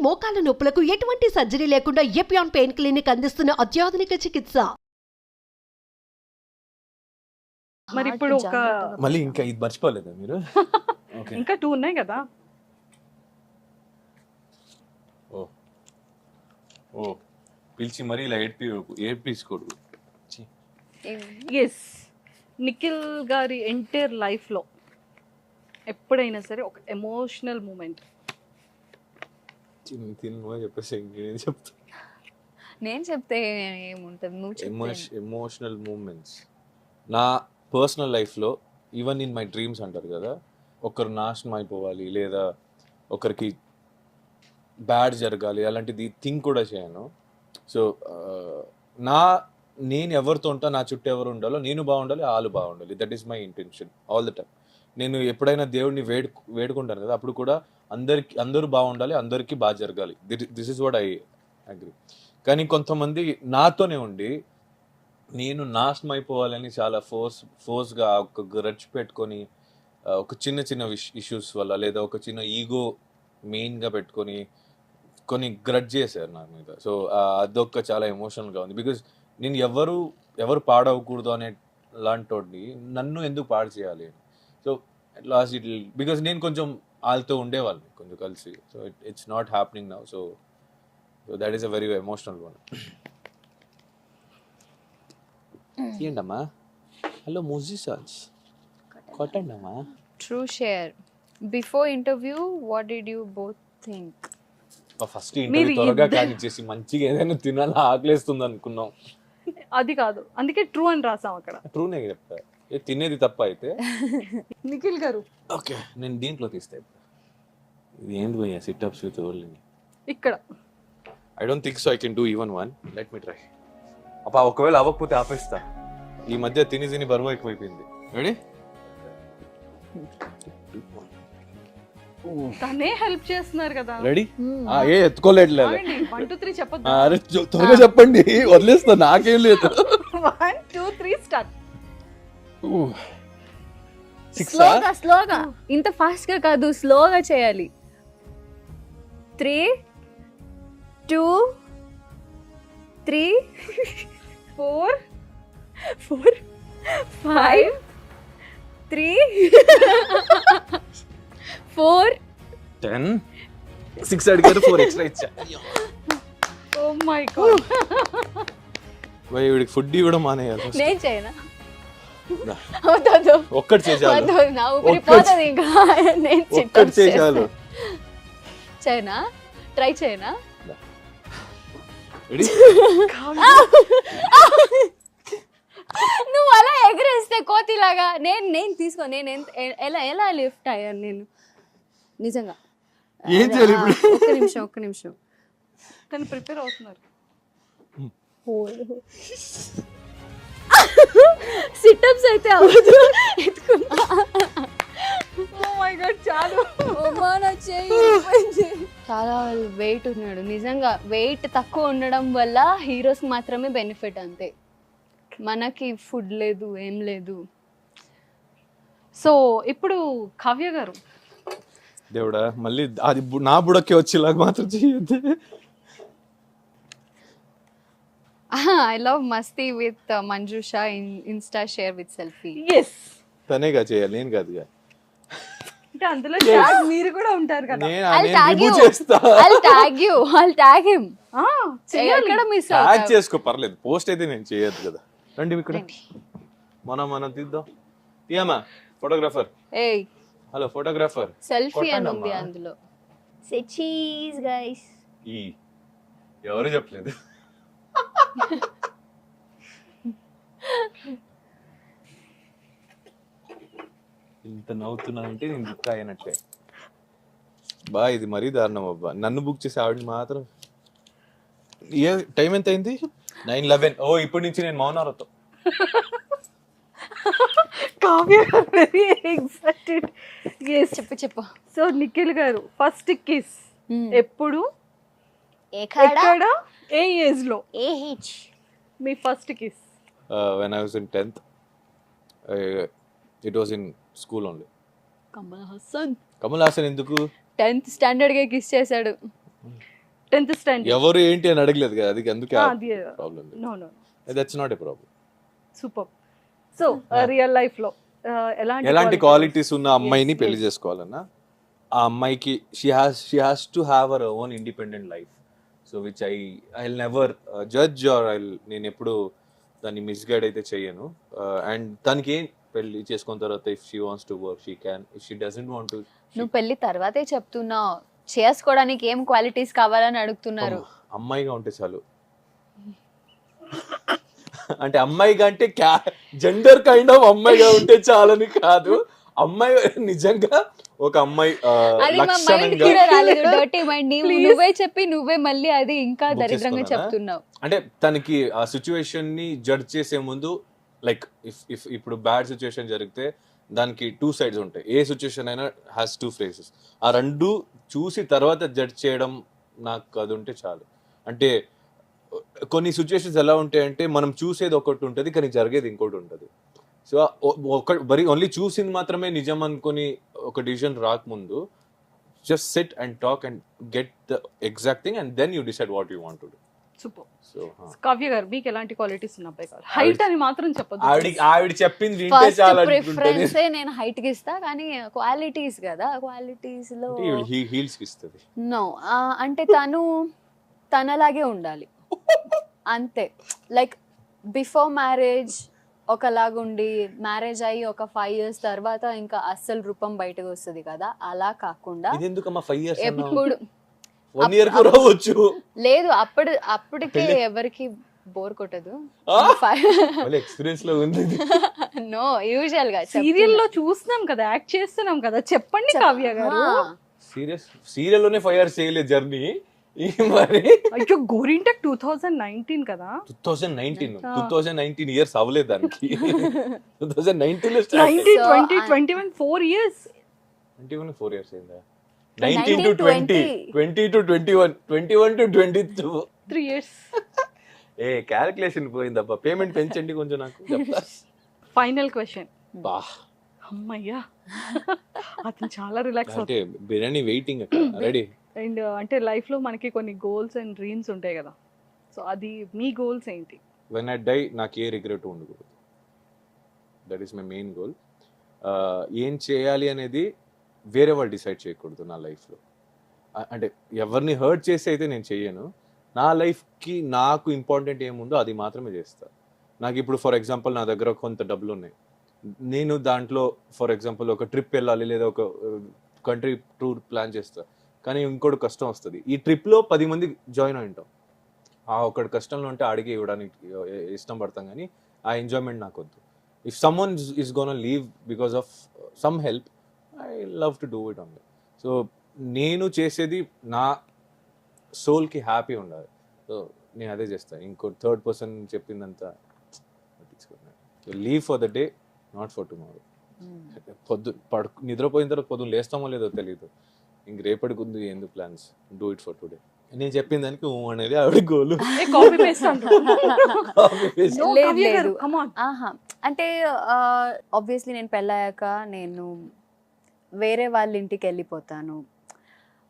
మోకాల నొప్పులకు ఎటువంటి సర్జరీ లేకుండా ఎపియాన్ పెయిన్ క్లినిక్ అందిస్తున్న అత్యాధునిక చికిత్స. మరి ఇప్పుడు ఒక మళ్ళీ ఇంకా ఇది మర్చిపోలేదా మీరు? ఓకే. ఇంకా 2 ఉన్నాయి కదా. ఓ ఓ పిలిచి మరీ ఇలా ఏడ్పించుకోడు. ఎస్, నిఖిల్ గారి ఎంటైర్ లైఫ్లో ఎప్పుడైనా సరే ఒక ఎమోషనల్ మూమెంట్. తిను చెప్పేసి ఇంకేం చెప్తా. నేను చెప్తే ఏముంటుంది, నువ్వు ఎమోషనల్ మూమెంట్స్ నా పర్సనల్ లైఫ్లో, ఈవెన్ ఇన్ మై డ్రీమ్స్ అంటారు కదా, ఒకరు నాశనం అయిపోవాలి లేదా ఒకరికి బ్యాడ్ జరగాలి అలాంటిది థింక్ కూడా చేయను. సో నేను ఎవరితో ఉంటా, నా చుట్టూ ఎవరు ఉండాలో, నేను బాగుండాలి, వాళ్ళు బాగుండాలి. That is my intention all the time. నేను ఎప్పుడైనా దేవుడిని వేడుకుంటాను కదా, అప్పుడు కూడా అందరూ బాగుండాలి, అందరికీ బాగా జరగాలి. This is what I agree. కానీ కొంతమంది నాతోనే ఉండి నేను నాశనం అయిపోవాలని చాలా ఫోర్స్గా ఒక గ్రడ్జ్ పెట్టుకొని, ఒక చిన్న ఇష్యూస్ వల్ల లేదా ఒక చిన్న ఈగో మెయిన్గా పెట్టుకొని కొన్ని గ్రడ్జ్ చేశారు నా మీద. సో అదొక చాలా ఎమోషనల్గా ఉంది. బికాజ్ నేను ఎవరు పాడవకూడదు అనే లాంటి నన్ను ఎందుకు పాడు చేయాలి. సో అట్ లాస్ట్ బికాజ్ నేను కొంచెం వాళ్ళతో ఉండేవాళ్ళు కొంచెం కలిసి. So it's not happening now. So that is a very emotional one. ఏంటమ్మా? హలో మ్యూజిషియన్స్ కొట్టండమ్మా. True share. Before interview what did you both think? First interview త్వరగా కానిచ్చేసి మంచిగా ఏదైనా తినాలి, ఆకలేస్తుంది అనుకున్నాం. అది కాదు, అందుకే ట్రూ అని రాసాం అక్కడ. ట్రూనే చెప్తా. తినేది తప్ప అయితే. నిఖిల్ గారు ఓకే, నేను దీంట్లో తీస్తా. ఇది ఏంటి పోయా సిట్అప్స్ విత్ ఓన్లీ ఇక్కడ. I don't think so I can do even one. Let me try. అప్ప ఒకవేళ అవ్వకపోతే ఆపేస్తా. ఈ మధ్య తిని బరువు ఎక్కువైపోయింది. రెడీ? తనే హెల్ప్ చేస్తున్నారు కదా. రెడీ? ఏ ఎత్తుకోలేదు. 1 2 3 చెప్పొద్దు. అరే త్వరగా చెప్పండి, వదిలేస్తా, నాకేం లేదు. 1 2 3 స్టార్ట్. స్లోగా ఇంత ఫాస్ట్ గా కాదు, స్లోగా చేయాలి. 3 2 3 4 5 3 4 10 6 అడిగారు, 4 ఎక్స్ట్రా ఇచ్చా. Oh my God. వీడికి ఫుడ్ ఇవ్వడం మానేయాలి. నేను చేయనా? ఒక్కటి చేసాలు. నా ఊపిరి పోతుంది ఇంకా. నేను ఒక్కటి చేసాలు. చేయనా? ట్రై చేయనా? రెడీ? నువ్వు అలా ఎగరేస్తే కోతిలాగా నేను తీసుకో. నేను ఎలా లిఫ్ట్ అయ్యాను నేను నిజంగా. ఏం చేయాలి ఇప్పుడు? ఒక్క నిమిషం. తను ప్రిపేర్ అవుతున్నారు. సిట్అప్స్ అయితే అవ్వదు. ఎత్తుకున్నా. ఓ మై గాడ్, చాలు. చాలా వెయిట్ ఉన్నాడు నిజంగా. వెయిట్ తక్కువ ఉండడం వల్ల హీరోస్ మాత్రమే బెనిఫిట్, అంతే. మనకి ఫుడ్ లేదు, ఏం లేదు. సో ఇప్పుడు కావ్య గారు, దేవుడా మళ్ళీ అది నా బుడకే వచ్చేలాగా మాత్రం చేయొద్దు. I love Masti with Manjusha Insta share with selfie. Yes, తనేగా చేయాలి, నేను కాదుగా. అంటే అందులో ట్యాగ్ మీరు కూడా ఉంటారు కదా. I'll tag him. ఎక్కడ మిస్ ట్యాగ్ చేసుకో, పర్లేదు. పోస్ట్ అయితే నేను చేయొద్దు కదా. రండి ఇక్కడ, మనం తీద్దాం. తీయమ్మా ఫోటోగ్రాఫర్. ఏయ్ హలో ఫోటోగ్రాఫర్. సెల్ఫీ అని ఉంది అందులో. సే చీజ్ గైస్. ఎవరు చెప్పలేదు. ఇంత నవ్వుతున్నా అంటే నేను బుక్ అయినట్లే. ఇది మరీ దారుణం అబ్బా. నన్ను బుక్ చేసి ఆవిడని మాత్రం. టైం ఎంత అయింది? 9:11. ఓ ఇప్పటి నుంచి నేను మౌనారతో. Kavya very excited. ఎస్, చెప్పు. సో నిఖిల్ గారు ఫస్ట్ కిస్ ఎప్పుడు, ఎక్కడ, ఏ ఏజ్ లో? ఏజ్. మీ first kiss? when I was in 10th. It was in school only. Kamal Haasan ఎందుకు 10th స్టాండర్డ్ గా కిస్ చేశాడు. 10th స్టాండర్డ్ ఎవరు ఏంటి అని అడగలేదు కదా, అది అందుకే అది problem. No no that's not a problem. Super. So real life లో ఎలాంటి క్వాలిటీస్ ఉన్న అమ్మాయిని పెళ్లి చేసుకోవాలన్నా, ఆ అమ్మాయికి she has to have our own independent life. So which I never judge or నేను ఎప్పుడు దాన్ని మిస్గైడ్ అయితే చెయ్యను. అండ్ తనకి ఏం పెళ్లి చేసుకున్న తర్వాత if she wants to work she can, if she doesn't want to. నువ్వు పెళ్లి తర్వాతే చెప్తున్నావు, చేసుకోవడానికి ఏం క్వాలిటీస్ కావాలని అడుగుతున్నారు. అమ్మాయిగా ఉంటే చాలు. అంటే అమ్మాయిగా అంటే జెండర్ కైండ్ ఆఫ్ అమ్మాయిగా ఉంటే చాలని కాదు, అమ్మాయి నిజంగా ఒక అమ్మాయి అది మా మైండ్ కూడా రాలేదు, డర్టీ మైండ్. నువ్వే చెప్పి నువ్వే మళ్ళీ అది ఇంకా దరిద్రంగా చెప్తున్నావు. అంటే తనకి ఆ సిచ్యువేషన్ ని జడ్జ్ చేసే ముందు, లైక్ ఇఫ్ ఇప్పుడు బ్యాడ్ సిచ్యువేషన్ జరిగితే దానికి 2 sides ఉంటాయి. ఏ సిచ్యువేషన్ అయినా హ్యాస్ 2 phases. ఆ రెండు చూసి తర్వాత జడ్జ్ చేయడం నాకు అది ఉంటే చాలు. అంటే కొన్ని సిచ్యువేషన్స్ ఎలా ఉంటాయంటే మనం చూసేది ఒకటి ఉంటుంది కానీ జరిగేది ఇంకోటి ఉంటుంది. సో బరీ ఓన్లీ చూసింది మాత్రమే నిజం అనుకుని ఒక డిసిజన్ రాకముందు just sit and talk and get the exact thing and then you decide what you want to do. Super. So Kavya garu మీకు ఎలాంటి క్వాలిటీస్ ఉన్న అబ్బాయి కావాలి? హైట్ అని మాత్రం చెప్పొద్దు. ఆవిడ చెప్పింది వింటే ఫస్ట్ చాలా ప్రిఫరెన్స్ నేను హైట్ కి ఇస్తా, కానీ క్వాలిటీస్ కదా, క్వాలిటీస్ లో హీల్స్ కి ఇస్తుంది. నో, అంటే తనలాగే ఉండాలి అంతే. లైక్ బిఫోర్ మ్యారేజ్ ఒకలాగుండి మ్యారేజ్ అయ్యి ఒక 5 years తర్వాత ఇంకా అస్సలు రూపం బయటకు వస్తుంది కదా, అలా కాకుండా ఇది ఎందుకమ్మా 5 years ఎప్పుడు 1 year కు రావచ్చు. లేదు, అప్పటికే ఎవరికి బోర్ కొట్టదు. ఎక్స్పీరియన్స్ లో ఉంది. నో, యూజువల్ గా సీరియల్ లో చూస్తున్నాం కదా, యాక్ట్ చేస్తున్నాం కదా, చెప్పండి కావ్య గారు. సీరియల్ లోనే 5 years చేయలేదు జర్నీ మరి. అయ్యో గోరింటెక్ 2019 కదా. 2019 ఇయర్స్ అవ్వలేదు దానికి. 2019 లో 19, 20, 21 4 years. 21 4 years అయిందా? 19 to 20, 20 to 21, 21 to 22, 3 years. ఏ క్యాలిక్యులేషన్ పోయిందబ్బా. పేమెంట్ పెంచండి కొంచెం నాకు చెప్తా. Final question. బా అమ్మయ్యా, అతను చాలా రిలాక్స్ అంటే బిర్యానీ వెయిటింగ్ రెడీ. అండ్ అంటే లైఫ్ లో మనకి కొన్ని గోల్స్ అండ్ డ్రీమ్స్ ఉంటాయి కదా, సో అది మీ గోల్స్ ఏంటి? వెన్ ఐ డై నాకు ఏ రిగ్రెట్ ఉండకూడదు. That is my main goal. ఏం చేయాలి అనేది వేరే వాళ్ళు డిసైడ్ చేయకూడదు నా లైఫ్లో. అంటే ఎవరిని హర్ట్ చేసి అయితే నేను చెయ్యను. నా లైఫ్కి నాకు ఇంపార్టెంట్ ఏముందో అది మాత్రమే చేస్తాను. నాకు ఇప్పుడు ఫర్ ఎగ్జాంపుల్ నా దగ్గర కొంత డబ్బులు ఉన్నాయి, నేను దాంట్లో ఫర్ ఎగ్జాంపుల్ ఒక ట్రిప్ వెళ్ళాలి లేదా ఒక కంట్రీ టూర్ ప్లాన్ చేస్తాను, కానీ ఇంకోటి కష్టం వస్తుంది. ఈ ట్రిప్లో 10 మంది జాయిన్ అయి ఉంటాం. ఆ ఒకటి కష్టంలో ఉంటే అడిగి ఇవ్వడానికి ఇష్టం పడతాం, కానీ ఆ ఎంజాయ్మెంట్ నాకు వద్దు. If someone is gonna leave because of some help, I love to do it only. So నేను చేసేది నా సోల్కి హ్యాపీ ఉండాలి. సో నేను అదే చేస్తాను. ఇంకో థర్డ్ పర్సన్ చెప్పిందంతా leave for the day, not for tomorrow. నిద్రపోయిన తర్వాత పొద్దున్న లేస్తామో లేదో తెలియదు. ఇంక రేపటికి ఉంది ఎందుకు plans, do it for today. నేను చెప్పిన దానికి అనేది ఆవిడ గోలు. లేదు. అంటే ఆబ్వియస్లీ నేను పెళ్ళాక నేను వేరే వాళ్ళ ఇంటికి వెళ్ళిపోతాను.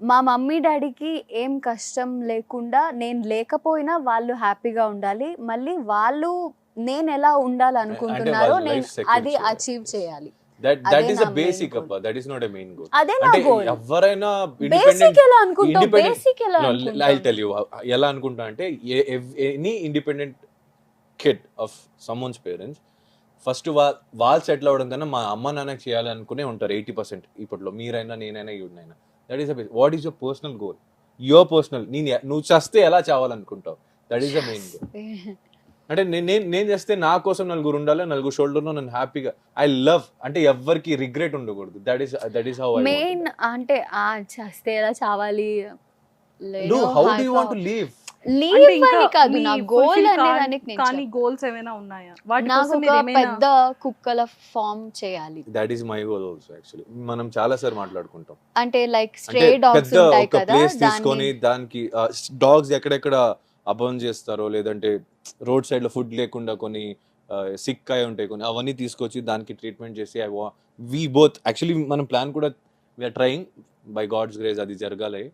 మా మమ్మీ డాడీకి ఏం కష్టం లేకుండా, నేను లేకపోయినా వాళ్ళు హ్యాపీగా ఉండాలి. మళ్ళీ వాళ్ళు నేను ఎలా ఉండాలనుకుంటున్నారో నేను అది అచీవ్ చేయాలి. That is a basic appa. That is not a main goal. అదే నా గోల్. ఎవరైనా బేసిక్ ఎలా అనుకుంటావు? బేసిక్ ఎలా అనుకుంటావు? I'll tell you ఎలా అనుకుంటా అంటే, any independent kid of someone's parents first వాళ్ళు సెటిల్ అవ్వడం కన్నా మా అమ్మ నాన్నకి చేయాలనుకునే ఉంటారు 80%. ఇప్పట్లో మీరైనా నేనైనా ఈవిడైనా. That is what is your personal goal? Your personal. నువ్వు చేస్తే ఎలా చావాలనుకుంటావు? That is the main goal. అంటే నేను చేస్తే నా కోసం నలుగురు ఉండాలి, నలుగురు షోల్డర్లో నన్ను హ్యాపీగా ఐ లవ్, అంటే ఎవరికి రిగ్రెట్ ఉండకూడదు. That is how I main. అంటే చేస్తే ఎలా చావాలి, how do you want to live. Leave అని కాదు నా గోల్ అనేదానికి నేను. కానీ గోల్స్ ఏమైనా ఉన్నాయా? వాటి నాకు కోసం ఒక మీరు పెద్ద కుక్కల ఫామ్ చేయాలి. That is my goal also. Actually మనం చాలా సార్లు మాట్లాడుకుంటాం. అంటే లైక్ స్ట్రే డాగ్స్ ఉంటాయి కదా, ప్లేస్ తీసుకొని దానికి డాగ్స్ ఎక్కడెక్కడ అబౌన్ చేస్తారో, లేదంటే రోడ్ సైడ్ లో ఫుడ్ లేకుండా కొన్ని సిక్ అయి ఉంటాయి కొన్ని, అవన్నీ తీసుకొచ్చి దానికి ట్రీట్మెంట్ చేసి వి బోత్ యాక్చువల్లీ మనం ప్లాన్ కూడా we're trying by God's grace అది జరగాలి.